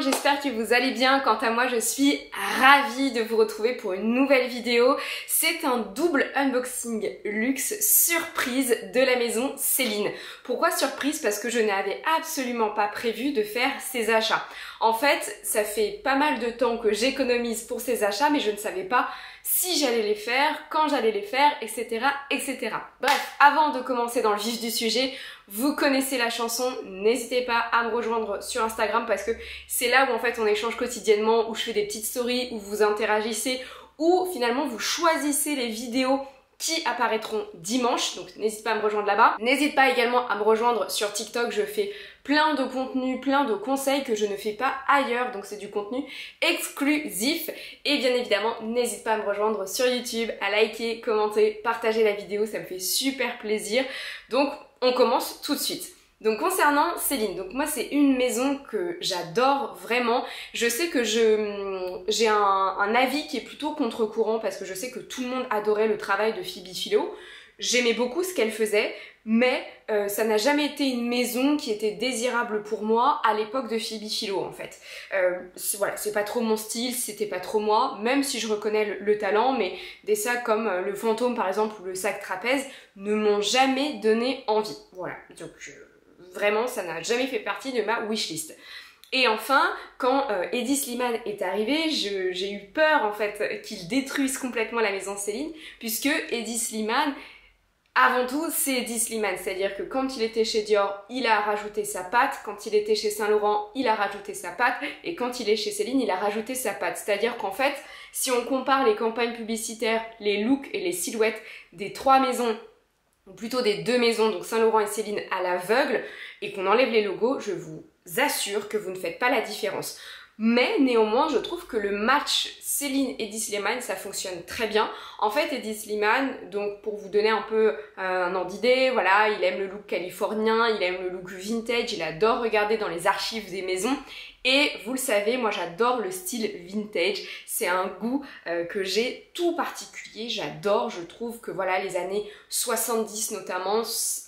J'espère que vous allez bien. Quant à moi, je suis ravie de vous retrouver pour une nouvelle vidéo. C'est un double unboxing luxe surprise de la maison Céline. Pourquoi surprise? Parce que je n'avais absolument pas prévu de faire ces achats. En fait, ça fait pas mal de temps que j'économise pour ces achats, mais je ne savais pas si j'allais les faire, quand j'allais les faire, etc., etc. Bref, avant de commencer dans le vif du sujet, vous connaissez la chanson, n'hésitez pas à me rejoindre sur Instagram parce que c'est là où en fait on échange quotidiennement, où je fais des petites stories, où vous interagissez, où finalement vous choisissez les vidéos qui apparaîtront dimanche, donc n'hésite pas à me rejoindre là-bas. N'hésite pas également à me rejoindre sur TikTok, je fais plein de contenus, plein de conseils que je ne fais pas ailleurs, donc c'est du contenu exclusif. Et bien évidemment, n'hésite pas à me rejoindre sur YouTube, à liker, commenter, partager la vidéo, ça me fait super plaisir. Donc on commence tout de suite. Donc concernant Céline, donc moi c'est une maison que j'adore vraiment. Je sais que j'ai un avis qui est plutôt contre-courant parce que je sais que tout le monde adorait le travail de Phoebe Philo. J'aimais beaucoup ce qu'elle faisait, mais ça n'a jamais été une maison qui était désirable pour moi à l'époque de Phoebe Philo en fait. Voilà, c'est pas trop mon style, c'était pas trop moi, même si je reconnais le talent, mais des sacs comme le fantôme par exemple ou le sac trapèze ne m'ont jamais donné envie. Voilà, donc vraiment ça n'a jamais fait partie de ma wishlist. Et enfin, quand Hedi Slimane est arrivé, j'ai eu peur en fait qu'il détruise complètement la maison Céline, puisque Hedi Slimane, avant tout, c'est Hedi Slimane, c'est-à-dire que quand il était chez Dior, il a rajouté sa patte, quand il était chez Saint Laurent, il a rajouté sa patte, et quand il est chez Céline, il a rajouté sa patte. C'est-à-dire qu'en fait, si on compare les campagnes publicitaires, les looks et les silhouettes des trois maisons, ou plutôt des deux maisons, donc Saint Laurent et Céline à l'aveugle, et qu'on enlève les logos, je vous assure que vous ne faites pas la différence. Mais néanmoins, je trouve que le match Céline-Hedi Slimane, ça fonctionne très bien. En fait, Hedi Slimane, donc pour vous donner un peu un ordre d'idée, voilà, il aime le look californien, il aime le look vintage, il adore regarder dans les archives des maisons. Et vous le savez, moi j'adore le style vintage, c'est un goût que j'ai tout particulier, j'adore, je trouve que voilà, les années 70 notamment,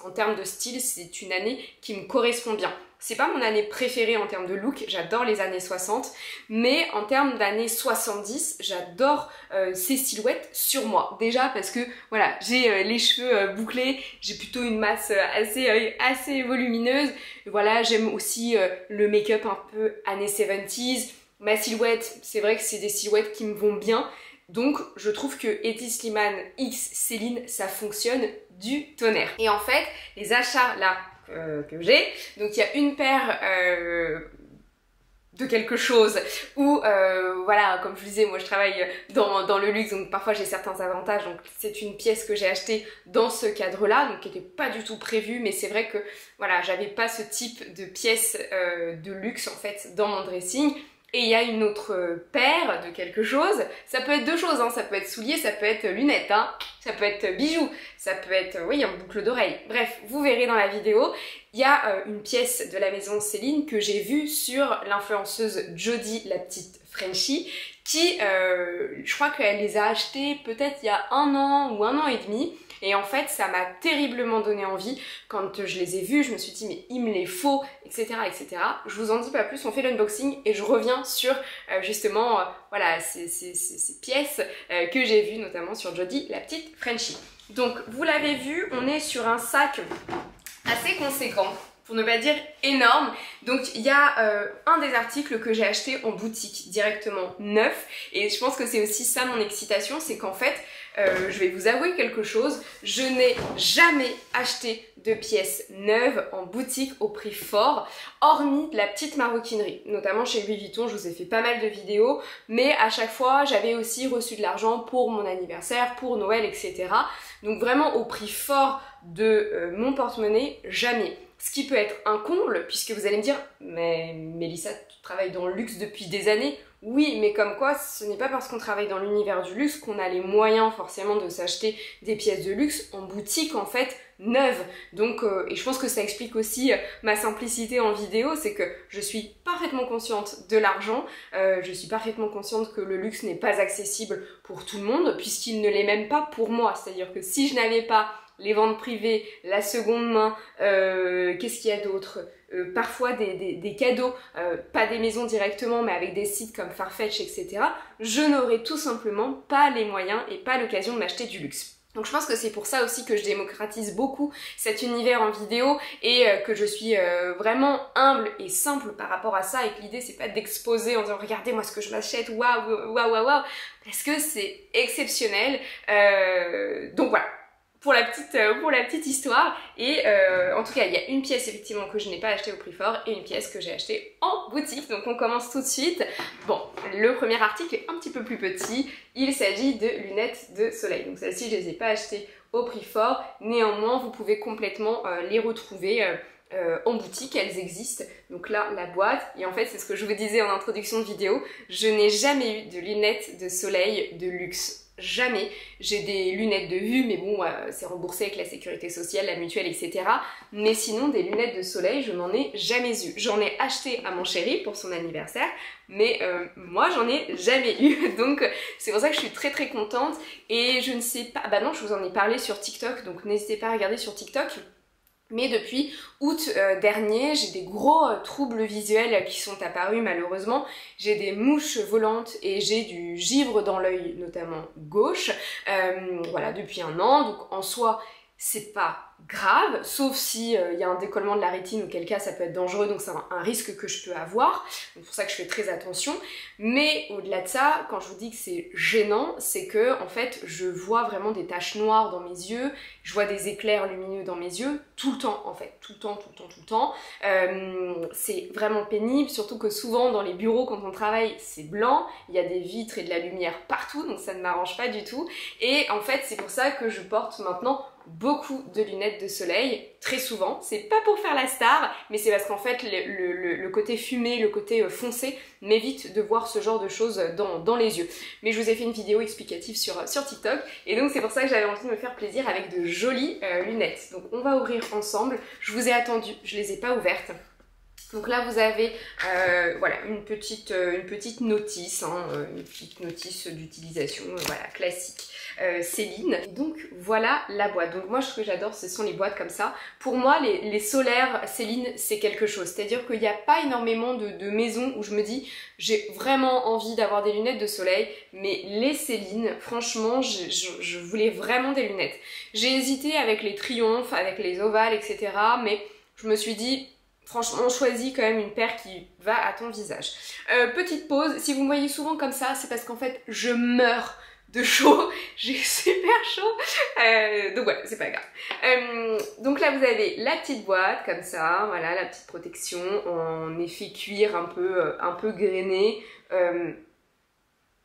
en termes de style, c'est une année qui me correspond bien. C'est pas mon année préférée en termes de look, j'adore les années 60, mais en termes d'années 70, j'adore ces silhouettes sur moi. Déjà parce que voilà, j'ai les cheveux bouclés, j'ai plutôt une masse assez volumineuse. Voilà, j'aime aussi le make-up un peu années 70s. Ma silhouette, c'est vrai que c'est des silhouettes qui me vont bien. Donc je trouve que Hedi Slimane x Céline, ça fonctionne du tonnerre. Et en fait, les achats là que j'ai, donc il y a une paire de quelque chose où voilà, comme je vous disais, moi je travaille dans le luxe, donc parfois j'ai certains avantages, donc c'est une pièce que j'ai achetée dans ce cadre là, donc qui n'était pas du tout prévue, mais c'est vrai que voilà, j'avais pas ce type de pièce de luxe en fait dans mon dressing. Et il y a une autre paire de quelque chose, ça peut être deux choses, hein. Ça peut être souliers, ça peut être lunettes, hein. Ça peut être bijoux, ça peut être, oui, un boucle d'oreille. Bref, vous verrez dans la vidéo, il y a une pièce de la maison Céline que j'ai vue sur l'influenceuse Jodie, la petite Frenchie, qui, je crois qu'elle les a achetées peut-être il y a 1 an ou 1 an et demi. Et en fait, ça m'a terriblement donné envie. Quand je les ai vus, je me suis dit, mais il me les faut, etc., etc. Je vous en dis pas plus, on fait l'unboxing et je reviens sur justement, voilà, ces pièces que j'ai vues, notamment sur Jodie, la petite Frenchie. Donc, vous l'avez vu, on est sur un sac assez conséquent, pour ne pas dire énorme. Donc il y a un des articles que j'ai acheté en boutique directement neuf, et je pense que c'est aussi ça mon excitation, c'est qu'en fait je vais vous avouer quelque chose, je n'ai jamais acheté de pièces neuves en boutique au prix fort, hormis de la petite maroquinerie, notamment chez Louis Vuitton. Je vous ai fait pas mal de vidéos, mais à chaque fois j'avais aussi reçu de l'argent pour mon anniversaire, pour Noël, etc. Donc vraiment au prix fort de mon porte-monnaie, jamais. Ce qui peut être un comble, puisque vous allez me dire, mais Mélissa, tu travailles dans le luxe depuis des années. Oui, mais comme quoi, ce n'est pas parce qu'on travaille dans l'univers du luxe qu'on a les moyens forcément de s'acheter des pièces de luxe en boutique en fait neuves. Donc, et je pense que ça explique aussi ma simplicité en vidéo, c'est que je suis parfaitement consciente de l'argent, je suis parfaitement consciente que le luxe n'est pas accessible pour tout le monde, puisqu'il ne l'est même pas pour moi. C'est-à-dire que si je n'avais pas les ventes privées, la seconde main, qu'est-ce qu'il y a d'autre, parfois des cadeaux, pas des maisons directement, mais avec des sites comme Farfetch, etc. Je n'aurais tout simplement pas les moyens et pas l'occasion de m'acheter du luxe. Donc je pense que c'est pour ça aussi que je démocratise beaucoup cet univers en vidéo et que je suis vraiment humble et simple par rapport à ça, et que l'idée c'est pas d'exposer en disant regardez moi ce que je m'achète, waouh, waouh, waouh, waouh, parce que c'est exceptionnel. Donc voilà. Pour la petite histoire, et en tout cas il y a une pièce effectivement que je n'ai pas achetée au prix fort et une pièce que j'ai achetée en boutique, donc on commence tout de suite. Bon, le premier article est un petit peu plus petit, il s'agit de lunettes de soleil, donc celles-ci je les ai pas achetées au prix fort, néanmoins vous pouvez complètement les retrouver en boutique, elles existent. Donc là la boîte, et en fait c'est ce que je vous disais en introduction de vidéo, je n'ai jamais eu de lunettes de soleil de luxe. Jamais. J'ai des lunettes de vue, mais bon, c'est remboursé avec la sécurité sociale, la mutuelle, etc. Mais sinon, des lunettes de soleil, je n'en ai jamais eu. J'en ai acheté à mon chéri pour son anniversaire, mais moi, j'en ai jamais eu. Donc, c'est pour ça que je suis très très contente. Et je ne sais pas... Bah non, je vous en ai parlé sur TikTok, donc n'hésitez pas à regarder sur TikTok. Mais depuis août dernier, j'ai des gros troubles visuels qui sont apparus malheureusement. J'ai des mouches volantes et j'ai du givre dans l'œil, notamment gauche. Voilà, depuis 1 an. Donc en soi, c'est pas grave, sauf si y a un décollement de la rétine, auquel cas ça peut être dangereux, donc c'est un risque que je peux avoir. C'est pour ça que je fais très attention. Mais au-delà de ça, quand je vous dis que c'est gênant, c'est que en fait je vois vraiment des taches noires dans mes yeux, je vois des éclairs lumineux dans mes yeux, tout le temps en fait, tout le temps. C'est vraiment pénible, surtout que souvent dans les bureaux quand on travaille c'est blanc, il y a des vitres et de la lumière partout, donc ça ne m'arrange pas du tout. Et en fait c'est pour ça que je porte maintenant beaucoup de lunettes de soleil, très souvent. C'est pas pour faire la star, mais c'est parce qu'en fait le côté fumé, le côté foncé m'évite de voir ce genre de choses dans les yeux. Mais je vous ai fait une vidéo explicative sur TikTok, et donc c'est pour ça que j'avais envie de me faire plaisir avec de jolies lunettes. Donc on va ouvrir ensemble. Je vous ai attendu, je les ai pas ouvertes. Donc là vous avez voilà, une petite notice, hein, une petite notice d'utilisation, voilà, classique. Céline. Et donc voilà la boîte. Donc moi ce que j'adore ce sont les boîtes comme ça. Pour moi les solaires Céline c'est quelque chose. C'est-à-dire qu'il n'y a pas énormément de maisons où je me dis j'ai vraiment envie d'avoir des lunettes de soleil, mais les Céline, franchement je voulais vraiment des lunettes. J'ai hésité avec les Triomphe, avec les ovales, etc. Mais je me suis dit franchement, choisis quand même une paire qui va à ton visage. Petite pause, si vous me voyez souvent comme ça, c'est parce qu'en fait je meurs de chaud, j'ai super chaud, donc voilà, c'est pas grave. Donc là vous avez la petite boîte comme ça, voilà, la petite protection en effet cuir un peu grainé.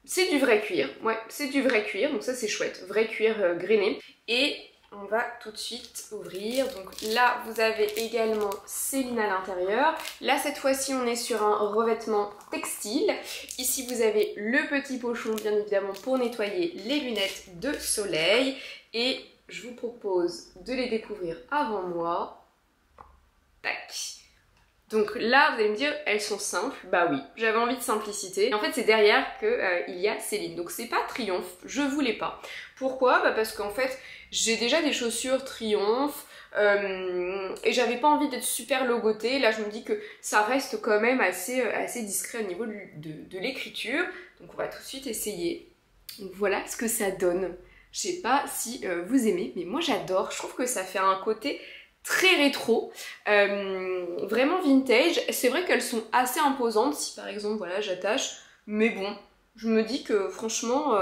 C'est du vrai cuir, ouais, c'est du vrai cuir, donc ça c'est chouette, vrai cuir grainé. Et on va tout de suite ouvrir. Donc là vous avez également Céline à l'intérieur. Là cette fois-ci on est sur un revêtement textile. Ici vous avez le petit pochon bien évidemment pour nettoyer les lunettes de soleil. Et je vous propose de les découvrir avant moi. Tac. Donc là, vous allez me dire, elles sont simples. Bah oui, j'avais envie de simplicité. Et en fait, c'est derrière qu'il y a Céline. Donc c'est pas Triomphe, je voulais pas. Pourquoi? Bah parce qu'en fait, j'ai déjà des chaussures Triomphe et j'avais pas envie d'être super logotée. Là, je me dis que ça reste quand même assez discret au niveau de l'écriture. Donc on va tout de suite essayer. Donc voilà ce que ça donne. Je sais pas si vous aimez, mais moi j'adore. Je trouve que ça fait un côté très rétro, vraiment vintage. C'est vrai qu'elles sont assez imposantes si par exemple voilà j'attache, mais bon je me dis que franchement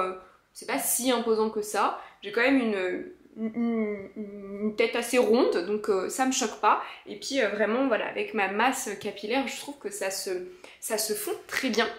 c'est pas si imposant que ça. J'ai quand même une tête assez ronde, donc ça me choque pas. Et puis vraiment voilà, avec ma masse capillaire je trouve que ça se fond très bien.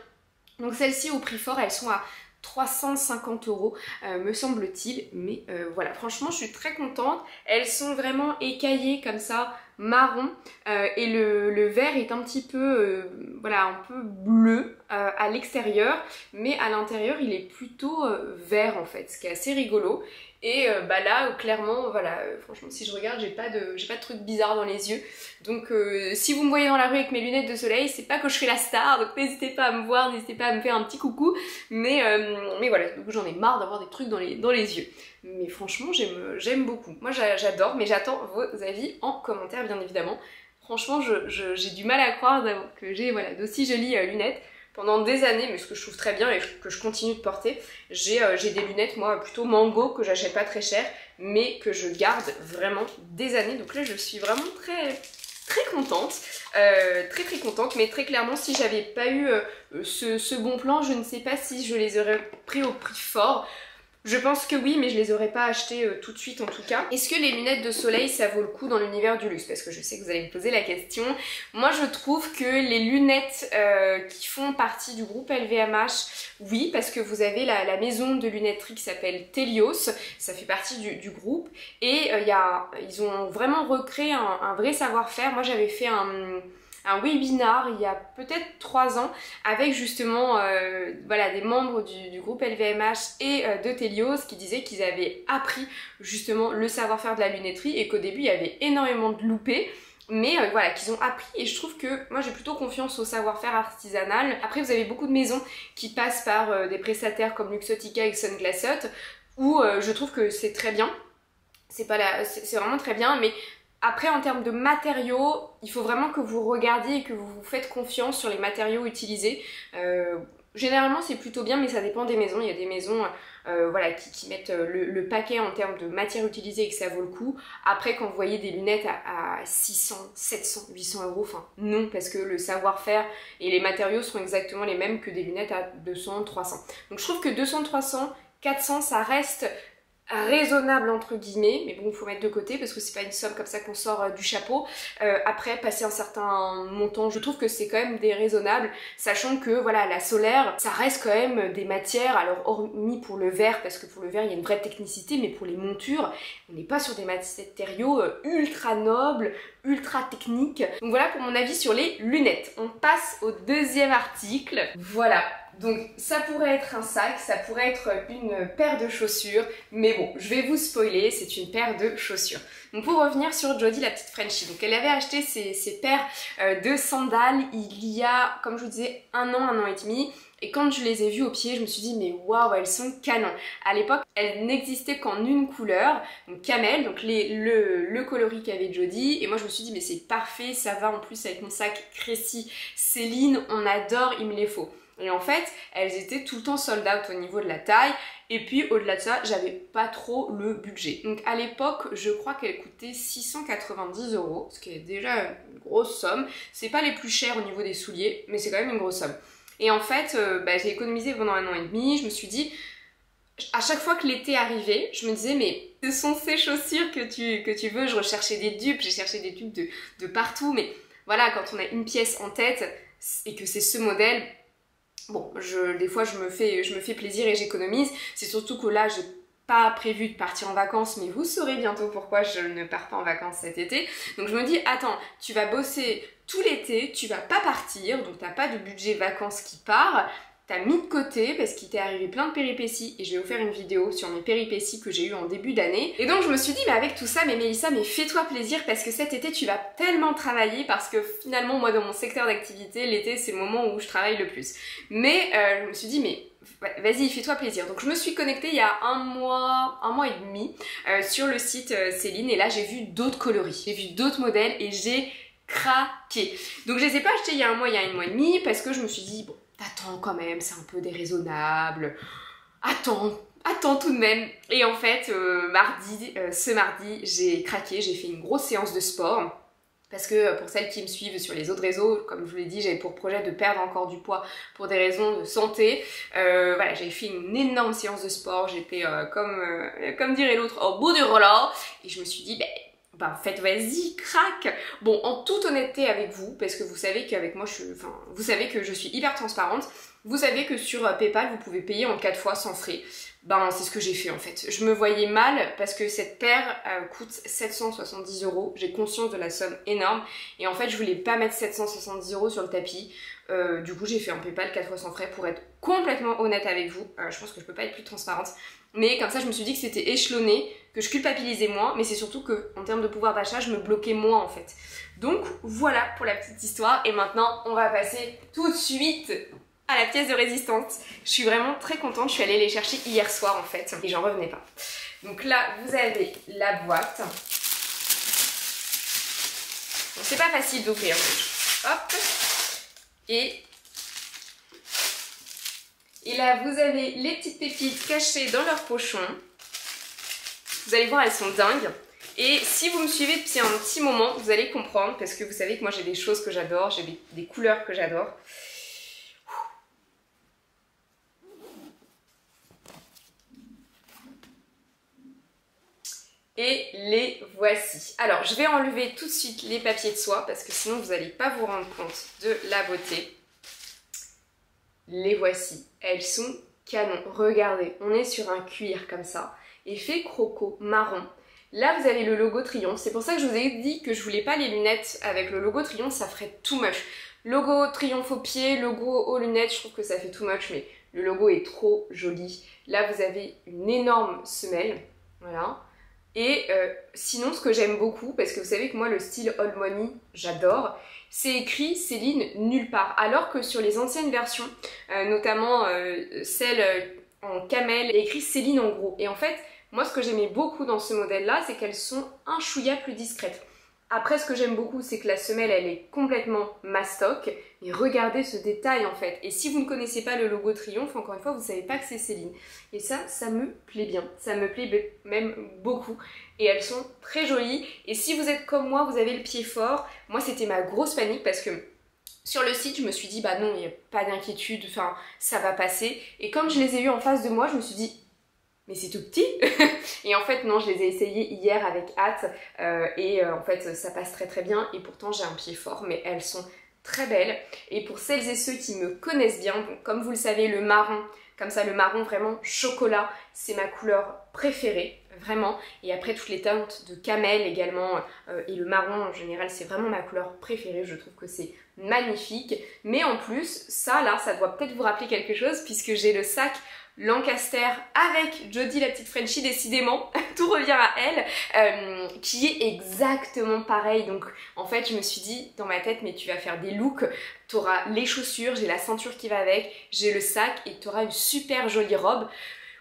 Donc celles-ci au prix fort elles sont à 350 € me semble-t-il, mais voilà, franchement je suis très contente. Elles sont vraiment écaillées comme ça marron et le verre est un petit peu voilà, un peu bleu à l'extérieur, mais à l'intérieur il est plutôt vert en fait, ce qui est assez rigolo. Et bah là clairement voilà, franchement si je regarde j'ai pas de trucs bizarres dans les yeux, donc si vous me voyez dans la rue avec mes lunettes de soleil, c'est pas que je fais la star, donc n'hésitez pas à me voir, n'hésitez pas à me faire un petit coucou, mais voilà, donc j'en ai marre d'avoir des trucs dans les yeux. Mais franchement j'aime beaucoup, moi j'adore, mais j'attends vos avis en commentaire bien évidemment. Franchement j'ai du mal à croire que j'ai voilà, d'aussi jolies lunettes. Pendant des années, mais ce que je trouve très bien et que je continue de porter, j'ai des lunettes moi plutôt Mango que j'achète pas très cher, mais que je garde vraiment des années. Donc là je suis vraiment très contente, très contente, mais très clairement si j'avais pas eu ce bon plan, je ne sais pas si je les aurais pris au prix fort. Je pense que oui, mais je les aurais pas achetées tout de suite en tout cas. Est-ce que les lunettes de soleil ça vaut le coup dans l'univers du luxe? Parce que je sais que vous allez me poser la question. Moi je trouve que les lunettes qui font partie du groupe LVMH, oui, parce que vous avez la maison de lunetterie qui s'appelle Telios, ça fait partie du groupe, et ils ont vraiment recréé un vrai savoir-faire. Moi j'avais fait un webinar il y a peut-être 3 ans avec justement voilà, des membres du groupe LVMH et de Telios qui disaient qu'ils avaient appris justement le savoir-faire de la lunetterie et qu'au début il y avait énormément de loupés, mais voilà, qu'ils ont appris, et je trouve que moi j'ai plutôt confiance au savoir-faire artisanal. Après vous avez beaucoup de maisons qui passent par des prestataires comme Luxottica et Sunglass Hut où je trouve que c'est très bien, c'est vraiment très bien, mais après, en termes de matériaux, il faut vraiment que vous regardiez et que vous vous faites confiance sur les matériaux utilisés. Généralement, c'est plutôt bien, mais ça dépend des maisons. Il y a des maisons voilà, qui mettent le paquet en termes de matière utilisée et que ça vaut le coup. Après, quand vous voyez des lunettes à 600, 700, 800 euros, enfin non, parce que le savoir-faire et les matériaux seront exactement les mêmes que des lunettes à 200, 300. Donc je trouve que 200, 300, 400, ça reste raisonnable entre guillemets, mais bon, il faut mettre de côté parce que c'est pas une somme comme ça qu'on sort du chapeau. Après, passer un certain montant, je trouve que c'est quand même déraisonnable, sachant que voilà, la solaire, ça reste quand même des matières, alors hormis pour le verre, parce que pour le verre il y a une vraie technicité, mais pour les montures, on n'est pas sur des matériaux ultra nobles, ultra techniques. Donc voilà pour mon avis sur les lunettes. On passe au deuxième article. Voilà. Donc ça pourrait être un sac, ça pourrait être une paire de chaussures, mais bon, je vais vous spoiler, c'est une paire de chaussures. Donc pour revenir sur Jodie la petite Frenchie, donc elle avait acheté ces paires de sandales il y a, comme je vous disais, un an et demi. Et quand je les ai vues au pied, je me suis dit mais waouh, elles sont canon. À l'époque, elles n'existaient qu'en une couleur, donc camel, donc le coloris qu'avait Jodie. Et moi je me suis dit mais c'est parfait, ça va en plus avec mon sac Crécy Céline, on adore, il me les faut. Et en fait, elles étaient tout le temps sold out au niveau de la taille. Et puis au-delà de ça, j'avais pas trop le budget. Donc à l'époque, je crois qu'elles coûtaient 690 €, ce qui est déjà une grosse somme. C'est pas les plus chers au niveau des souliers, mais c'est quand même une grosse somme. Et en fait, j'ai économisé pendant 1 an et demi. Je me suis dit, à chaque fois que l'été arrivait, je me disais mais ce sont ces chaussures que tu veux. Je recherchais des dupes, j'ai cherché des dupes de partout. Mais voilà, quand on a une pièce en tête et que c'est ce modèle, bon, des fois je me fais plaisir et j'économise. C'est surtout que là, j'ai pas prévu de partir en vacances, mais vous saurez bientôt pourquoi je ne pars pas en vacances cet été. Donc je me dis, attends, tu vas bosser tout l'été, tu vas pas partir, donc t'as pas de budget vacances qui part. T'as mis de côté parce qu'il t'est arrivé plein de péripéties et je vais vous faire une vidéo sur mes péripéties que j'ai eues en début d'année. Et donc je me suis dit, mais avec tout ça, mais Mélissa, mais fais-toi plaisir parce que cet été tu vas tellement travailler, parce que finalement moi dans mon secteur d'activité, l'été c'est le moment où je travaille le plus. Mais je me suis dit, mais vas-y, fais-toi plaisir. Donc je me suis connectée il y a un mois et demi sur le site Céline, et là j'ai vu d'autres coloris, j'ai vu d'autres modèles et j'ai craqué. Donc je les ai pas achetés il y a un mois et demi parce que je me suis dit, bon, attends quand même, c'est un peu déraisonnable. Attends tout de même. Et en fait, ce mardi, j'ai craqué, j'ai fait une grosse séance de sport. Parce que pour celles qui me suivent sur les autres réseaux, comme je vous l'ai dit, j'avais pour projet de perdre encore du poids pour des raisons de santé. Voilà, j'ai fait une énorme séance de sport, j'étais comme dirait l'autre, au bout du rouleau. Et je me suis dit, bah faites vas-y, craque. Bon, en toute honnêteté avec vous, parce que vous savez qu'avec moi, vous savez que je suis hyper transparente, vous savez que sur PayPal, vous pouvez payer en 4 fois sans frais. Ben, c'est ce que j'ai fait en fait. Je me voyais mal parce que cette paire coûte 770 €. J'ai conscience de la somme énorme. Et en fait, je voulais pas mettre 770 € sur le tapis. Du coup, j'ai fait un PayPal 4 fois sans frais pour être complètement honnête avec vous. Je pense que je peux pas être plus transparente. Mais comme ça, je me suis dit que c'était échelonné, que je culpabilisais moins. Mais c'est surtout que, en termes de pouvoir d'achat, je me bloquais moins en fait. Donc, voilà pour la petite histoire. Et maintenant, on va passer tout de suite à la pièce de résistance. Je suis vraiment très contente, je suis allée les chercher hier soir en fait et j'en revenais pas. Donc là vous avez la boîte. Bon, c'est pas facile d'ouvrir, hop. Et là vous avez les petites pépites cachées dans leur pochon. Vous allez voir, elles sont dingues. Et si vous me suivez depuis un petit moment, vous allez comprendre parce que vous savez que moi j'ai des choses que j'adore, j'ai des couleurs que j'adore. Et les voici. Alors, je vais enlever tout de suite les papiers de soie parce que sinon vous n'allez pas vous rendre compte de la beauté. Les voici. Elles sont canon. Regardez, on est sur un cuir comme ça. Effet croco marron. Là, vous avez le logo Triomphe. C'est pour ça que je vous ai dit que je voulais pas les lunettes avec le logo Triomphe, ça ferait too much. Logo Triomphe au pied, logo aux lunettes, je trouve que ça fait too much, mais le logo est trop joli. Là, vous avez une énorme semelle. Voilà. Et sinon, ce que j'aime beaucoup, parce que vous savez que moi, le style Old Money, j'adore, c'est écrit Céline nulle part. Alors que sur les anciennes versions, notamment celle en camel, il y a écrit Céline en gros. Et en fait, moi, ce que j'aimais beaucoup dans ce modèle-là, c'est qu'elles sont un chouïa plus discrètes. Après, ce que j'aime beaucoup, c'est que la semelle, elle est complètement mastoc. Et regardez ce détail, en fait. Et si vous ne connaissez pas le logo Triomphe, encore une fois, vous ne savez pas que c'est Céline. Et ça me plaît bien. Ça me plaît même beaucoup. Et elles sont très jolies. Et si vous êtes comme moi, vous avez le pied fort. Moi, c'était ma grosse panique parce que sur le site, je me suis dit, bah non, il n'y a pas d'inquiétude. Enfin, ça va passer. Et comme je les ai eues en face de moi, je me suis dit, mais c'est tout petit. Et en fait non, je les ai essayées hier avec hâte en fait ça passe très très bien et pourtant j'ai un pied fort, mais elles sont très belles. Et pour celles et ceux qui me connaissent bien, bon, comme vous le savez, le marron, comme ça le marron vraiment chocolat, c'est ma couleur préférée, vraiment. Et après toutes les teintes de camel également et le marron en général, c'est vraiment ma couleur préférée, je trouve que c'est magnifique. Mais en plus, ça là, ça doit peut-être vous rappeler quelque chose puisque j'ai le sac Lancaster avec Jodie la petite Frenchie, décidément, tout revient à elle, qui est exactement pareil. Donc en fait je me suis dit dans ma tête, mais tu vas faire des looks, tu auras les chaussures, j'ai la ceinture qui va avec, j'ai le sac et tu auras une super jolie robe.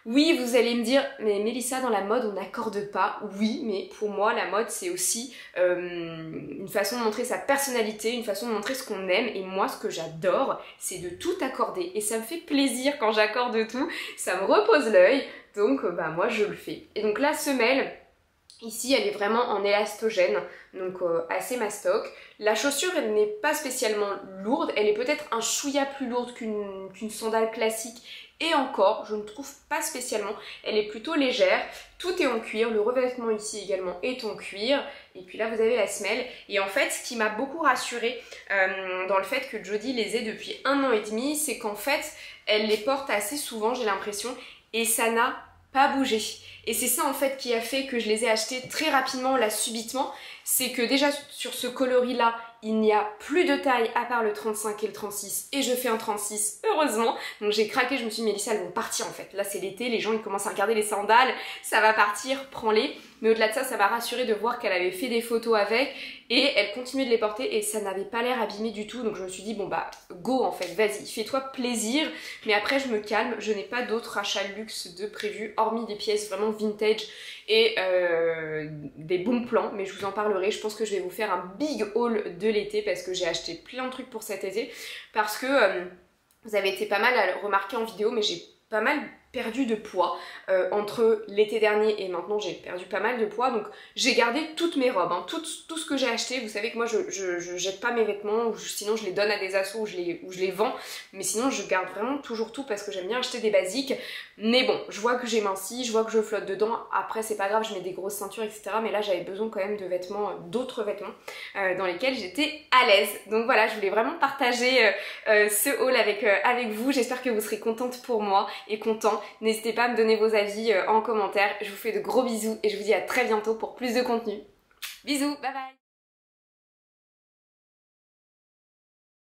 Oui, vous allez me dire, mais Mélissa, dans la mode, on n'accorde pas. Oui, mais pour moi, la mode, c'est aussi une façon de montrer sa personnalité, une façon de montrer ce qu'on aime. Et moi, ce que j'adore, c'est de tout accorder. Et ça me fait plaisir quand j'accorde tout. Ça me repose l'œil. Donc, bah, moi, je le fais. Et donc, la semelle, ici, elle est vraiment en élastogène, donc assez mastoc. La chaussure, elle n'est pas spécialement lourde. Elle est peut-être un chouïa plus lourde qu'une sandale classique. Et encore, je ne trouve pas spécialement, elle est plutôt légère, tout est en cuir, le revêtement ici également est en cuir, et puis là vous avez la semelle. Et en fait, ce qui m'a beaucoup rassurée dans le fait que Jodie les ait depuis 1 an et demi, c'est qu'en fait, elle les porte assez souvent, j'ai l'impression, et ça n'a pas bougé. Et c'est ça en fait qui a fait que je les ai achetés très rapidement, là subitement, c'est que déjà sur ce coloris là, il n'y a plus de taille à part le 35 et le 36 et je fais un 36, heureusement. Donc j'ai craqué, je me suis dit Mélissa, elles vont partir en fait. Là c'est l'été, les gens ils commencent à regarder les sandales, ça va partir, prends-les. Mais au-delà de ça, ça m'a rassurée de voir qu'elle avait fait des photos avec et elle continuait de les porter et ça n'avait pas l'air abîmé du tout. Donc je me suis dit bon bah go en fait, vas-y, fais-toi plaisir. Mais après je me calme, je n'ai pas d'autres achats luxe de prévu, hormis des pièces vraiment vintage et des bons plans, mais je vous en parlerai. Je pense que je vais vous faire un big haul de l'été parce que j'ai acheté plein de trucs pour cet été, parce que vous avez été pas mal à le remarquer en vidéo, mais j'ai pas mal perdu de poids entre l'été dernier et maintenant j'ai perdu pas mal de poids, donc j'ai gardé toutes mes robes, hein, tout ce que j'ai acheté. Vous savez que moi je jette pas mes vêtements, ou sinon je les donne à des assos ou je les vends, mais sinon je garde vraiment toujours tout parce que j'aime bien acheter des basiques. Mais bon, je vois que j'ai minci, je vois que je flotte dedans, après c'est pas grave, je mets des grosses ceintures etc, mais là j'avais besoin quand même de vêtements, d'autres vêtements dans lesquels j'étais à l'aise. Donc voilà, je voulais vraiment partager ce haul avec vous, j'espère que vous serez contente pour moi et content. N'hésitez pas à me donner vos avis en commentaire. Je vous fais de gros bisous et je vous dis à très bientôt pour plus de contenu. Bisous, bye bye.